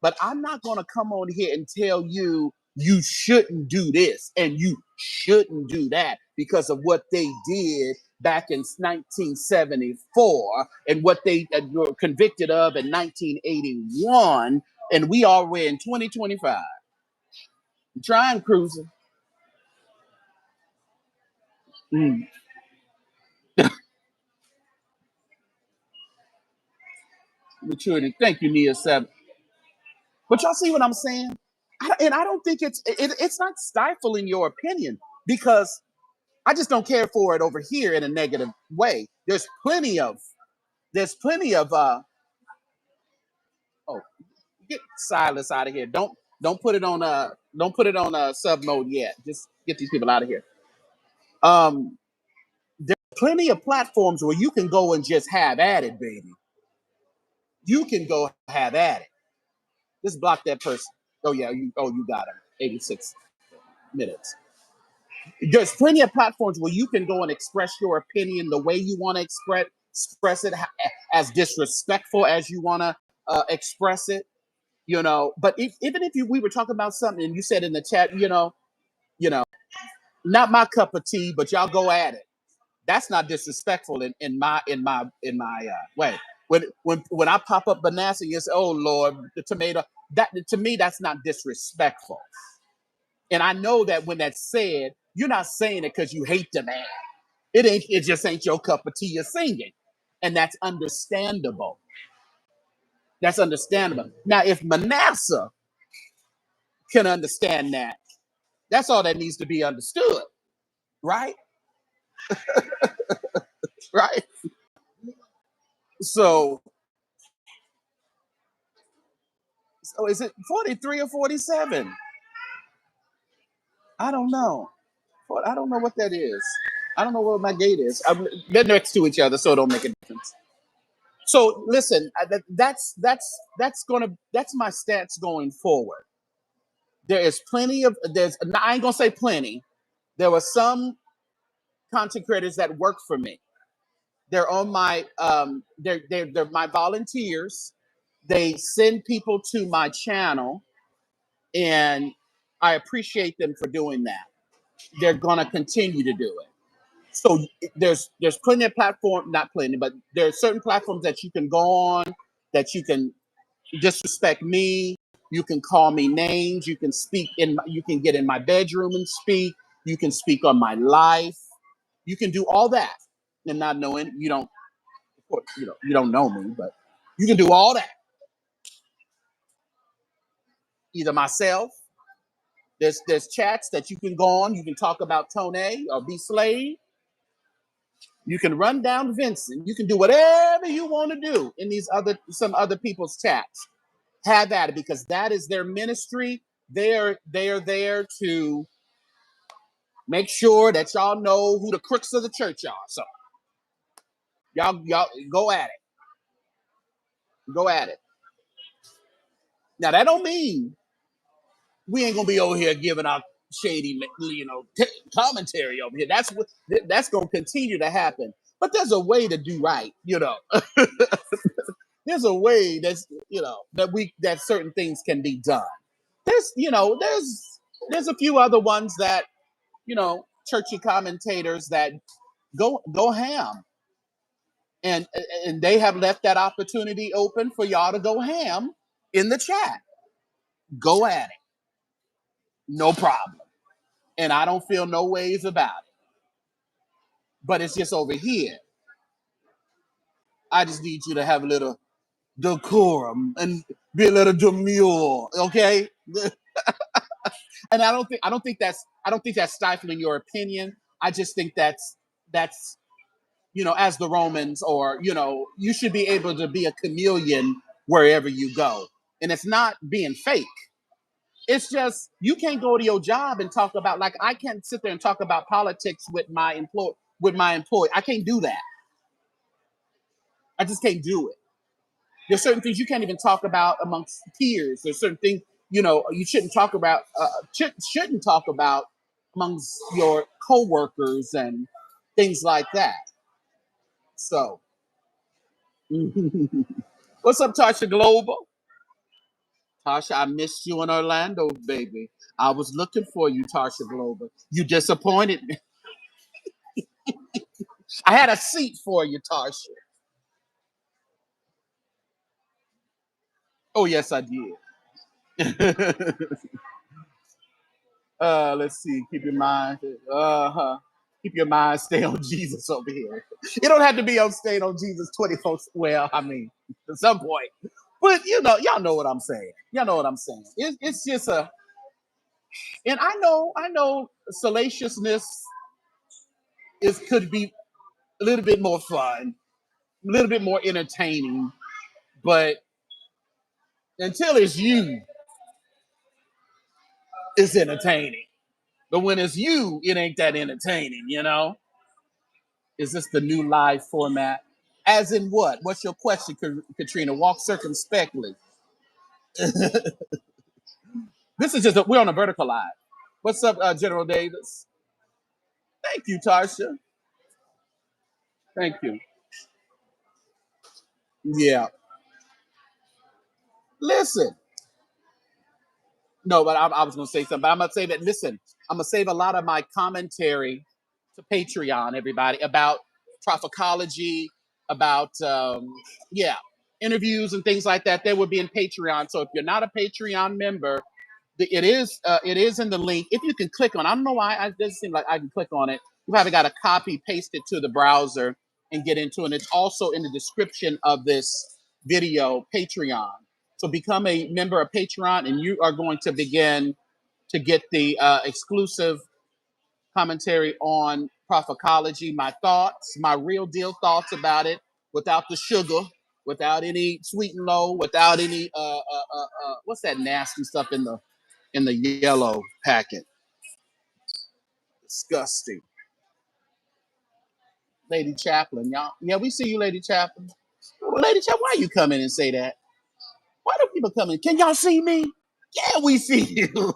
But I'm not going to come on here and tell you you shouldn't do this and you shouldn't do that because of what they did back in 1974 and what they were convicted of in 1981, and we are in 2025. I'm trying, cruising. Mm. Maturity. Thank you, Nia 7. But y'all see what I'm saying? And I don't think it's not stifling your opinion because I just don't care for it over here in a negative way. There's plenty of oh, get Silas out of here. Don't put it on sub mode yet. Just get these people out of here. Um there's plenty of platforms where you can go and just have at it, baby. You can go have at it. Just block that person. Oh yeah, you got him. 86 minutes. There's plenty of platforms where you can go and express your opinion the way you want to express it as disrespectful as you want to express it, but even if we were talking about something and you said in the chat, you know not my cup of tea, but y'all go at it. That's not disrespectful in my way. When I pop up Manasseh and you say, oh Lord, the tomato, that to me that's not disrespectful. And I know that when that's said, you're not saying it because you hate the man. It just ain't your cup of tea you're singing. And that's understandable. That's understandable. Now, if Manasseh can understand that, that's all that needs to be understood. Right? Right? So, so is it 43 or 47? I don't know. I don't know what that is. I don't know what my gate is. They're next to each other, so it don't make a difference. So listen, that's my stance going forward. There is plenty of there's I ain't gonna say plenty. There were some content creators that work for me. They're on my they're my volunteers. They send people to my channel, and I appreciate them for doing that. They're gonna continue to do it. So there's plenty of platform, not plenty, but there are certain platforms that you can go on that you can disrespect me. You can call me names. You can you can get in my bedroom and speak. You can speak on my life. You can do all that and not knowing you don't. Of course, you don't know me, but you can do all that. either myself. There's chats that you can go on. You can talk about Tone or B Slade. You can run down Vincent. You can do whatever you want to do in some other people's chats. Have at it, because that is their ministry. They are there to make sure that y'all know who the crooks of the church are. So y'all go at it. Go at it. Now that don't mean we ain't gonna be over here giving out shady, commentary over here. That's gonna continue to happen. But there's a way to do right, There's a way that certain things can be done. There's a few other ones that churchy commentators that go ham, and they have left that opportunity open for y'all to go ham in the chat. Go at it, no problem, and I don't feel no ways about it. But it's just over here. I just need you to have a little decorum and be a little demure, okay? And I don't think that's stifling your opinion. I just think that's as the Romans, or you should be able to be a chameleon wherever you go. And it's not being fake. It's just you can't go to your job and talk about, like, I can't sit there and talk about politics with my employee. I can't do that. I just can't do it. There's certain things you can't even talk about amongst peers. There's certain things you shouldn't talk about. Shouldn't talk about amongst your coworkers and things like that. So, what's up, Tasha Global? Tasha, I missed you in Orlando, baby. I was looking for you, Tasha Global. You disappointed me. I had a seat for you, Tasha. Oh, yes, I did. Let's see. Keep your mind stay on Jesus over here. You don't have to be on staying on Jesus 24. Well, I mean, at some point, but y'all know what I'm saying. Y'all know what I'm saying. It's just and I know salaciousness could be a little bit more fun, a little bit more entertaining, but until it's you, it's entertaining. But when it's you, it ain't that entertaining. Is this the new live format? As in what? What's your question, Katrina? Walk circumspectly. This is we're on a vertical live. What's up, General Davis? Thank you, Tarsha. Thank you. Yeah. Listen. No, but I was going to say something. But I'm going to say that, listen, I'm going to save a lot of my commentary to Patreon, everybody, about prophecology, about, interviews and things like that. They would be in Patreon. So if you're not a Patreon member, it is in the link. If you can click on, I don't know why it doesn't seem like I can click on it. You probably got to copy paste it to the browser and get into it. And it's also in the description of this video, Patreon. So become a member of Patreon, and you are going to begin to get the exclusive commentary on prophecology, my thoughts, my real deal thoughts about it, without the sugar, without any sweet and low, without any what's that nasty stuff in the yellow packet? Disgusting. Lady Chaplain, y'all. Yeah, we see you, Lady Chaplain. Well, Lady Chaplain, why you come in and say that? Why do people come in? Can y'all see me? Yeah, we see you.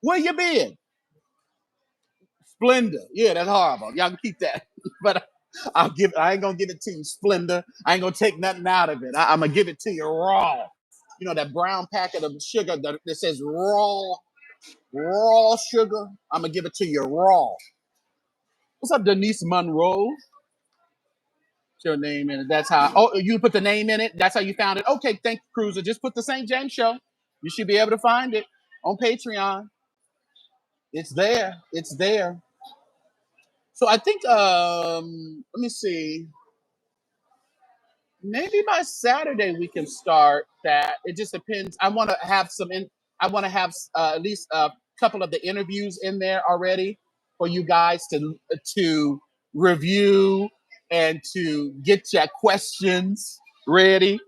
Where you been? Splendor. Yeah, that's horrible. Y'all can keep that. But I ain't gonna give it to you, Splendor. I ain't gonna take nothing out of it. I'm gonna give it to you raw. That brown packet of sugar that says raw sugar. I'm gonna give it to you raw. What's up, Denise Monroe? Put your name in it. That's how. Oh, you put the name in it. That's how you found it. Okay, thank you, Cruiser. Just put the St. James Show. You should be able to find it on Patreon. It's there. It's there. So I think let me see. maybe by Saturday we can start that. It just depends. I want to have I want to have at least a couple of the interviews in there already for you guys to review and to get your questions ready.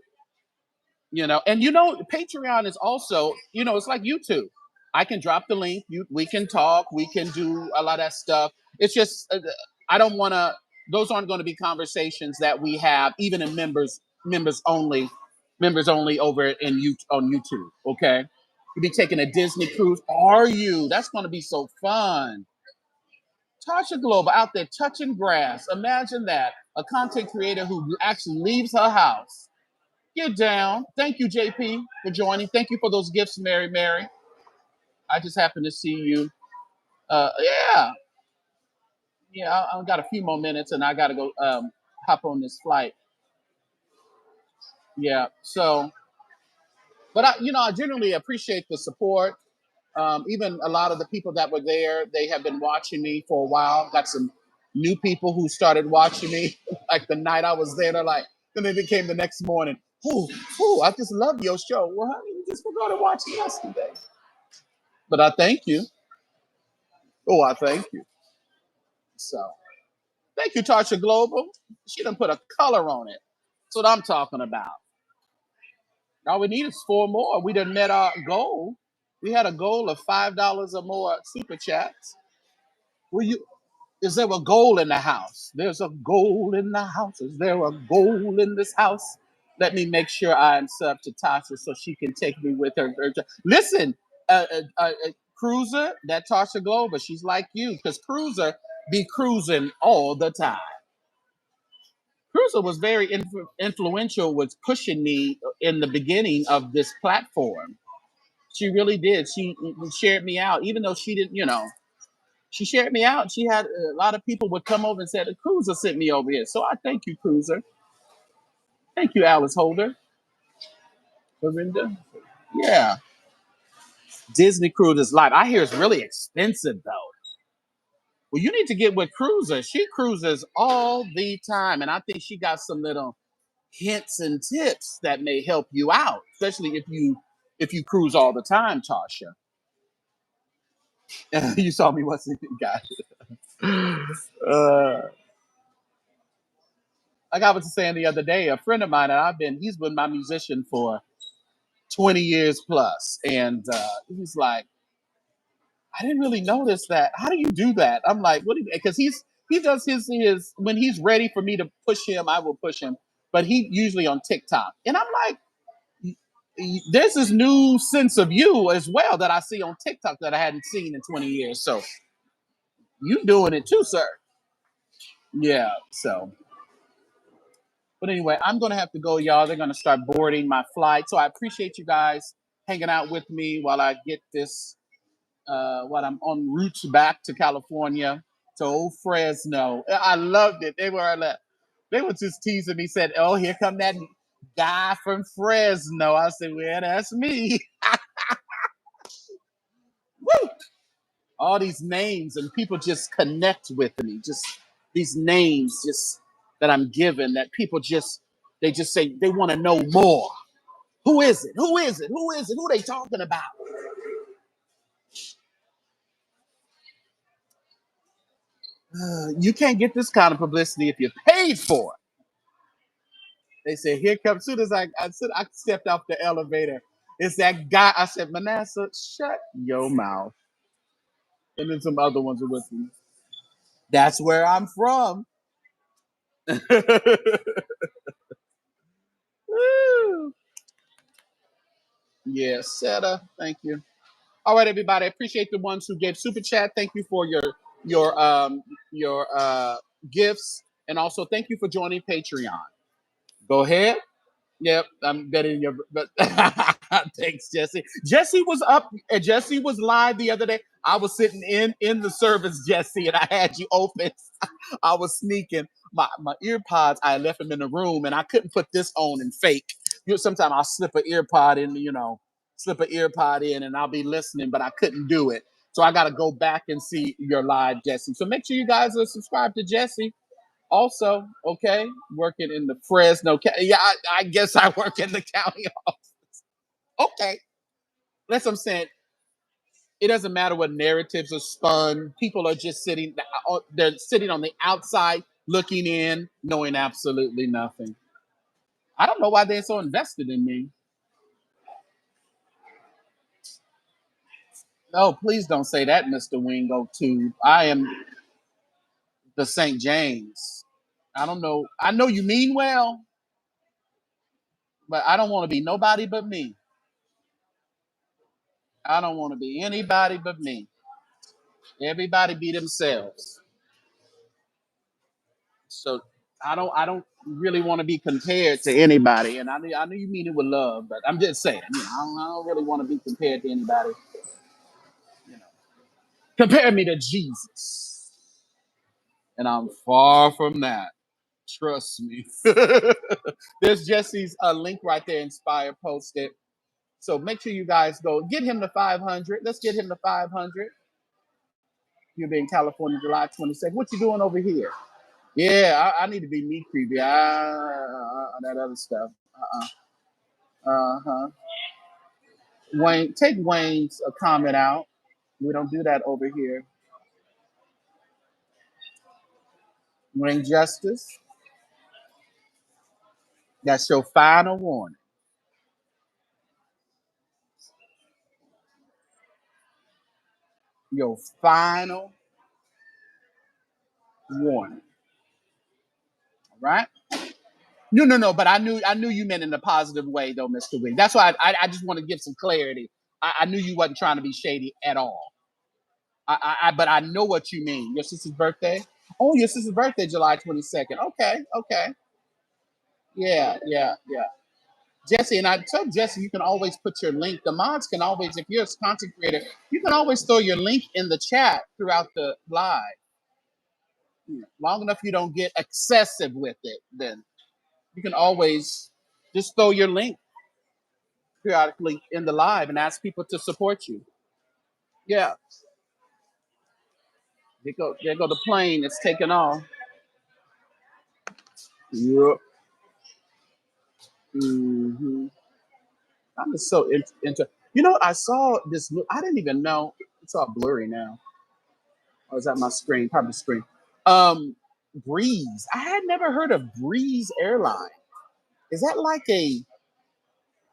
And Patreon is also, it's like YouTube. I can drop the link. We can talk. We can do a lot of that stuff. It's just I don't want to. Those aren't going to be conversations that we have even in members only over on YouTube. Okay, you'll be taking a Disney cruise. Are you? That's going to be so fun. Tasha Global out there touching grass. Imagine that, a content creator who actually leaves her house. Get down. Thank you, JP, for joining. Thank you for those gifts, Mary Mary. I just happened to see you. Yeah. Yeah, I got a few more minutes and I got to go hop on this flight. Yeah. So, but I generally appreciate the support. Even a lot of the people that were there, they have been watching me for a while. Got some new people who started watching me like the night I was there. They're like, then they came the next morning. I just love your show. Well, honey, you just forgot to watch it yesterday. But I thank you. Oh, I thank you. So thank you, Tasha Global. She done put a color on it. That's what I'm talking about. All we need is 4 more. We done met our goal. We had a goal of $5 or more super chats. Will you? Is there a goal in the house? There's a goal in the house. Is there a goal in this house? Let me make sure I am sub to Tasha so she can take me with her. Listen, Cruiser, that Tasha Glover, she's like you because Cruiser be cruising all the time. Cruiser was very influential with pushing me in the beginning of this platform. She really did. She shared me out, even though she didn't, she shared me out. She had a lot of people would come over and said, Cruiser sent me over here. So I thank you, Cruiser. Thank you, Alice Holder. Lorinda. Yeah. Disney Cruise is live. I hear it's really expensive though. Well, you need to get with Cruiser. She cruises all the time. And I think she got some little hints and tips that may help you out, especially if you cruise all the time, Tasha. You saw me once again, guys. Uh, like I was saying the other day, a friend of mine, and he's been my musician for 20 years plus. And he's like, I didn't really notice that. How do you do that? I'm like, what do you, because he does his, when he's ready for me to push him, I will push him. But he usually on TikTok. And I'm like, there's this new sense of you as well that I see on TikTok that I hadn't seen in 20 years. So you doing it too, sir. Yeah. So, but anyway, I'm going to have to go, y'all. They're going to start boarding my flight. So I appreciate you guys hanging out with me while I get this, while I'm en route back to California, to old Fresno. I loved it. They were just teasing me, said, oh, here come that guy from Fresno. I said, well, that's me. Woo! All these names and people just connect with me. Just these names just that I'm given that people they just say they want to know more. Who is it? Who is it? Who is it? Who they talking about? You can't get this kind of publicity if you're paid for it. They said, here comes, soon as I stepped off the elevator, it's that guy. I said, Manasseh, shut your mouth. And then some other ones are with me. That's where I'm from. Woo. Yeah, Seta, thank you. All right, everybody. I appreciate the ones who gave super chat. Thank you for your gifts, and also thank you for joining Patreon. Go ahead. Yep, I'm betting your. But thanks, Jesse. Jesse was up. Jesse was live the other day. I was sitting in the service, Jesse, and I had you open. I was sneaking my ear pods. I left them in the room, and I couldn't put this on and fake. Sometimes I'll slip an ear pod in, slip an ear pod in, and I'll be listening, but I couldn't do it. So I got to go back and see your live, Jesse. So make sure you guys are subscribed to Jesse. Also, okay, working in the Fresno County. Yeah, I guess I work in the county. Okay, that's what I'm saying. It doesn't matter what narratives are spun. People are just sitting. They're sitting on the outside, looking in, knowing absolutely nothing. I don't know why they're so invested in me. No, please don't say that, Mr. Wingo. Too. I am the St. James. I don't know. I know you mean well, but I don't want to be nobody but me. I don't want to be anybody but me. Everybody be themselves. So I don't really want to be compared to anybody. And I know you mean it with love, but I'm just saying, I don't really want to be compared to anybody. You know, compare me to Jesus, and I'm far from that. Trust me. There's Jesse's link right there. Inspire posted. So make sure you guys go get him to 500. Let's get him to 500. You'll be in California, July 22nd. What you doing over here? Yeah, I need to be meat creepy. That other stuff. Uh-huh. Wayne, take Wayne's comment out. We don't do that over here. Wayne Justice, that's your final warning. Your final warning. All right? No. But I knew you meant in a positive way, though, Mr. Wing. That's why I just want to give some clarity. I knew you wasn't trying to be shady at all. But I know what you mean. Your sister's birthday? Oh, your sister's birthday, July 22nd. Okay. Yeah. Jesse, and I told Jesse you can always put your link. The mods can always, if you're a content creator, you can always throw your link in the chat throughout the live. Long enough you don't get excessive with it, then you can always just throw your link periodically in the live and ask people to support you. Yeah. There go the plane. It's taking off. Yep. hmm I'm just so into. I saw this. I didn't even know. It's all blurry now. Oh, is that my screen? Probably the screen. Um, Breeze. I had never heard of Breeze Airline. Is that like a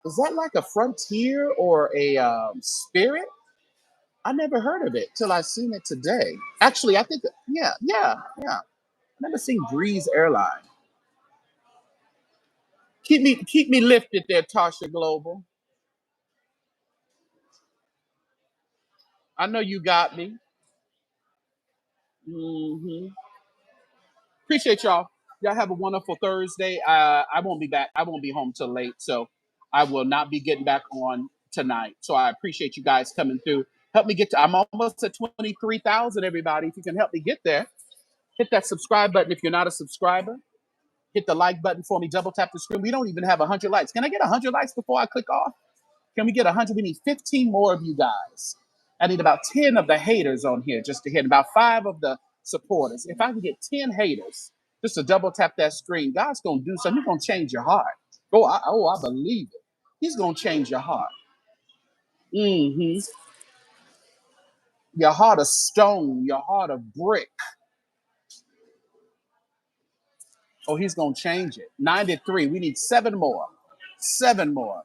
is that like a Frontier or a Spirit? I never heard of it till I seen it today. Actually, I think yeah. I never seen Breeze Airline. Keep me lifted there, Tasha Global. I know you got me. hmm Appreciate y'all. Y'all have a wonderful Thursday. I won't be back. I won't be home till late, so I will not be getting back on tonight. So I appreciate you guys coming through. Help me get to. I'm almost at 23,000. Everybody, if you can help me get there, hit that subscribe button. If you're not a subscriber, hit the like button for me. Double tap the screen. We don't even have 100 likes. Can I get 100 likes before I click off? Can we get 100? We need 15 more of you guys. I need about 10 of the haters on here just to hit about 5 of the supporters. If I can get 10 haters just to double tap that screen, God's going to do something. He's going to change your heart. I believe it. He's going to change your heart. hmm Your heart of stone, your heart of brick. Oh, he's going to change it. 93. We need 7 more. 7 more.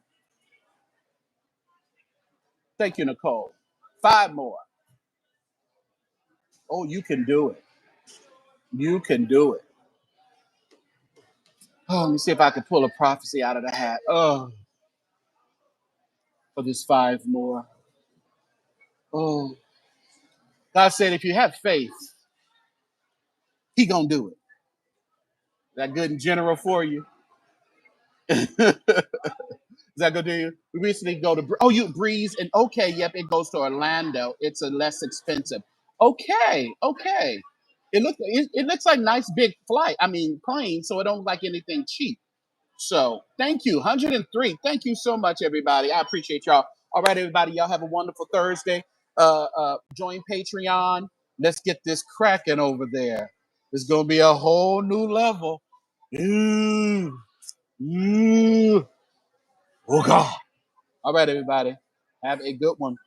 Thank you, Nicole. 5 more. Oh, you can do it. You can do it. Oh, let me see if I can pull a prophecy out of the hat. Oh, for this 5 more. Oh, God said, if you have faith, He gonna do it. Is that good and general for you? Is that good to you? We recently go to you Breeze and okay, yep, it goes to Orlando. It's a less expensive. Okay. It looks like nice big flight. I mean plane, so it don't look like anything cheap. So thank you, 103. Thank you so much, everybody. I appreciate y'all. All right, everybody, y'all have a wonderful Thursday. Join Patreon. Let's get this cracking over there. It's gonna be a whole new level. Ooh, ooh. Oh God. All right, everybody. Have a good one.